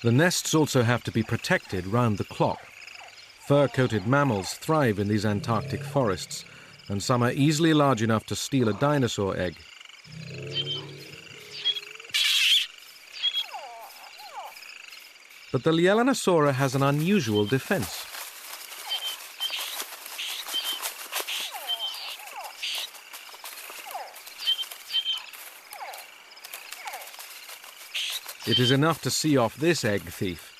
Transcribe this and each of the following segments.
The nests also have to be protected round the clock. Fur-coated mammals thrive in these Antarctic forests, and some are easily large enough to steal a dinosaur egg. But the Lielanosaura has an unusual defense. It is enough to see off this egg thief.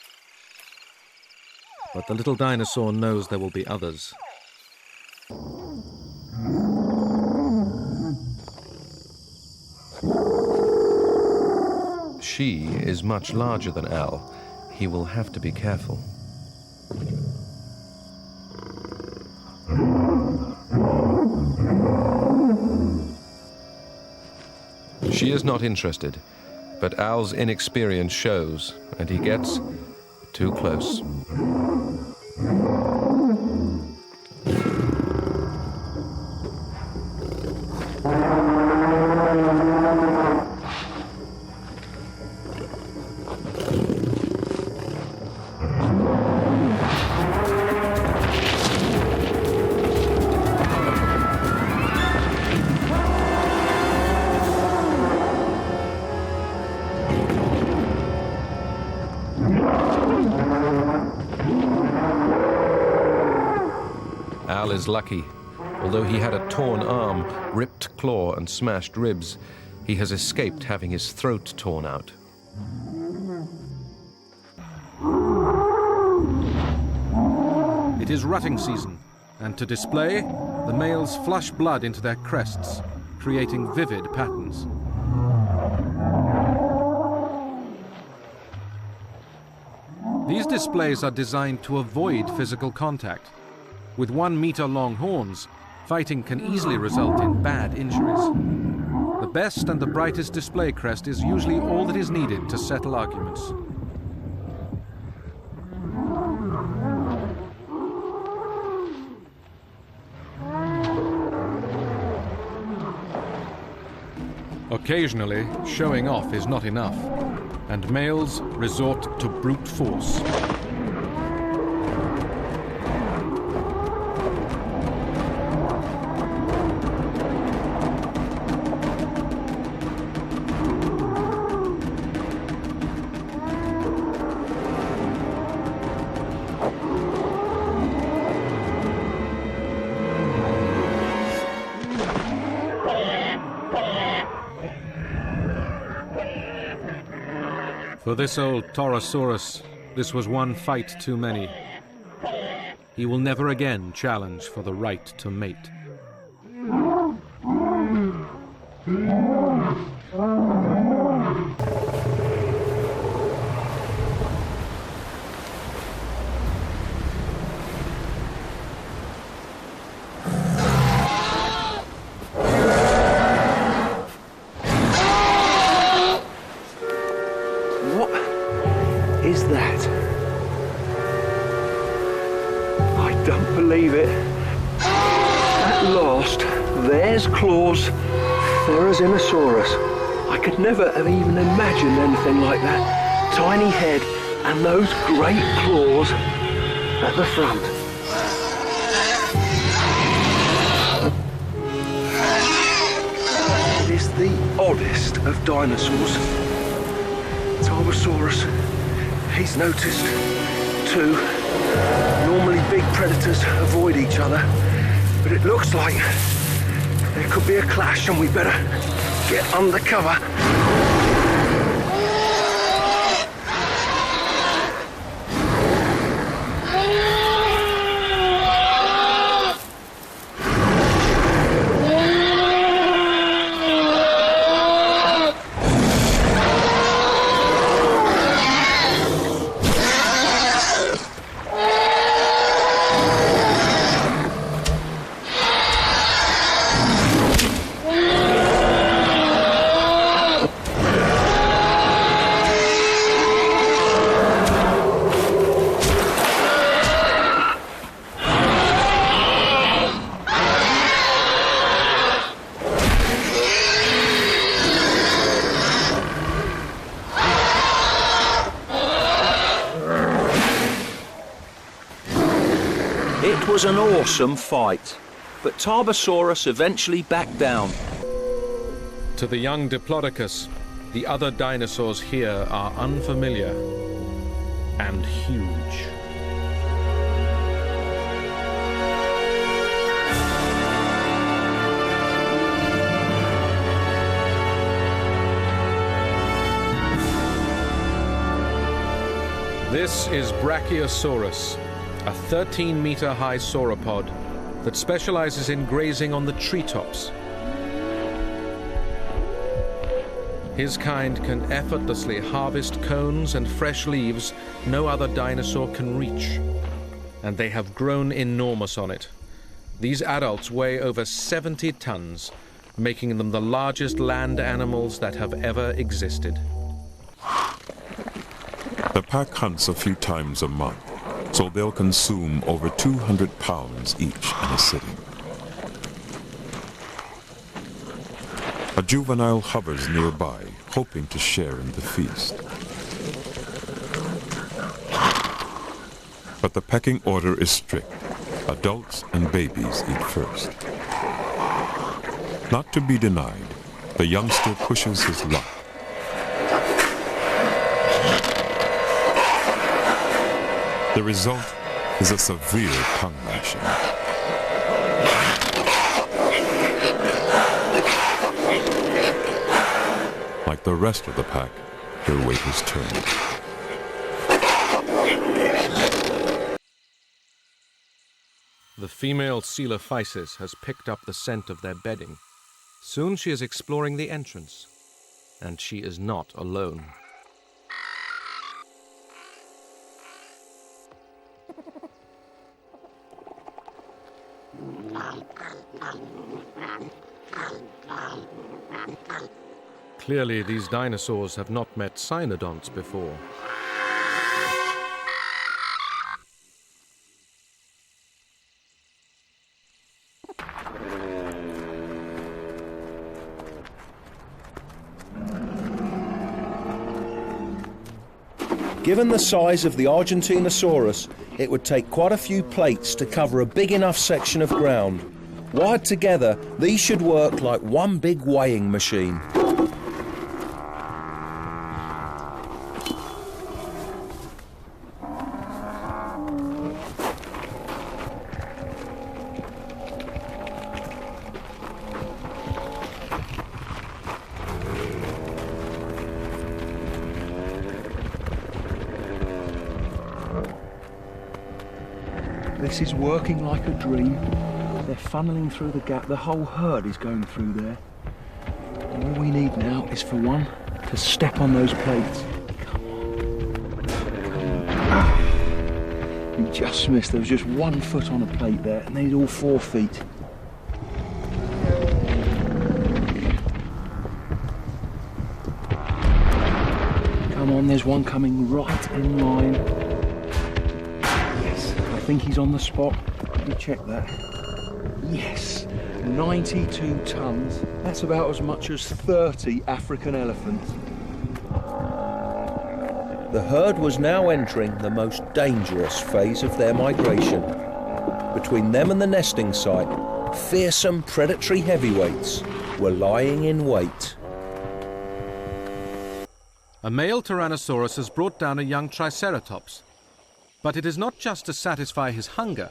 But the little dinosaur knows there will be others. She is much larger than Al. He will have to be careful. She is not interested, but Al's inexperience shows, and he gets too close. Al is lucky. Although he had a torn arm, ripped claw, and smashed ribs, he has escaped having his throat torn out. It is rutting season, and to display, the males flush blood into their crests, creating vivid patterns. These displays are designed to avoid physical contact. With 1 meter long horns, fighting can easily result in bad injuries. The best and the brightest display crest is usually all that is needed to settle arguments. Occasionally, showing off is not enough, and males resort to brute force. For this old Torosaurus, this was one fight too many. He will never again challenge for the right to mate. Is that? I don't believe it. At last, there's claws. Therizinosaurus. I could never have even imagined anything like that. Tiny head and those great claws at the front. It is the oddest of dinosaurs. Torosaurus. He's noticed, too. Normally big predators avoid each other, but it looks like there could be a clash and we better get under cover. It was an awesome fight, but Tarbosaurus eventually backed down. To the young Diplodocus, the other dinosaurs here are unfamiliar and huge. This is Brachiosaurus, a 13-meter-high sauropod that specializes in grazing on the treetops. His kind can effortlessly harvest cones and fresh leaves no other dinosaur can reach, and they have grown enormous on it. These adults weigh over 70 tons, making them the largest land animals that have ever existed. The pack hunts a few times a month, so they'll consume over 200 pounds each in a sitting. A juvenile hovers nearby, hoping to share in the feast. But the pecking order is strict. Adults and babies eat first. Not to be denied, the youngster pushes his luck. The result is a severe tongue lashing. Like the rest of the pack, he'll wait his turn. The female Coelophysis has picked up the scent of their bedding. Soon she is exploring the entrance, and she is not alone. Clearly, these dinosaurs have not met cynodonts before. Given the size of the Argentinosaurus, it would take quite a few plates to cover a big enough section of ground. Wired together, these should work like one big weighing machine. This is working like a dream. They're funneling through the gap. The whole herd is going through there. All we need now is for one to step on those plates. Come on. Ah. He just missed. There was just 1 foot on a plate there, and they need all 4 feet. Come on, there's one coming right in line. I think he's on the spot. Let me check that. Yes, 92 tons. That's about as much as 30 African elephants. The herd was now entering the most dangerous phase of their migration. Between them and the nesting site, fearsome predatory heavyweights were lying in wait. A male Tyrannosaurus has brought down a young Triceratops. But it is not just to satisfy his hunger,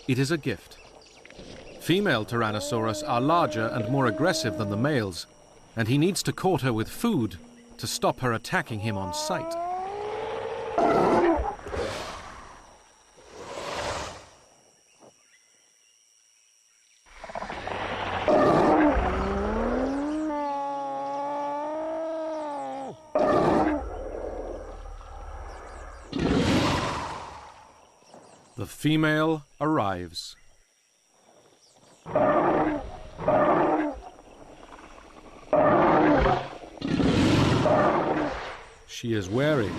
it is a gift. Female Tyrannosaurus are larger and more aggressive than the males, and he needs to court her with food to stop her attacking him on sight. The female arrives. She is wary.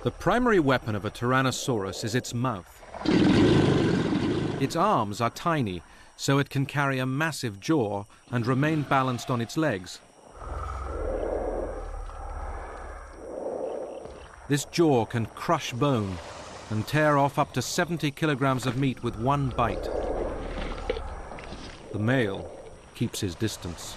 The primary weapon of a Tyrannosaurus is its mouth. Its arms are tiny, so it can carry a massive jaw and remain balanced on its legs. This jaw can crush bone and tear off up to 70 kilograms of meat with one bite. The male keeps his distance.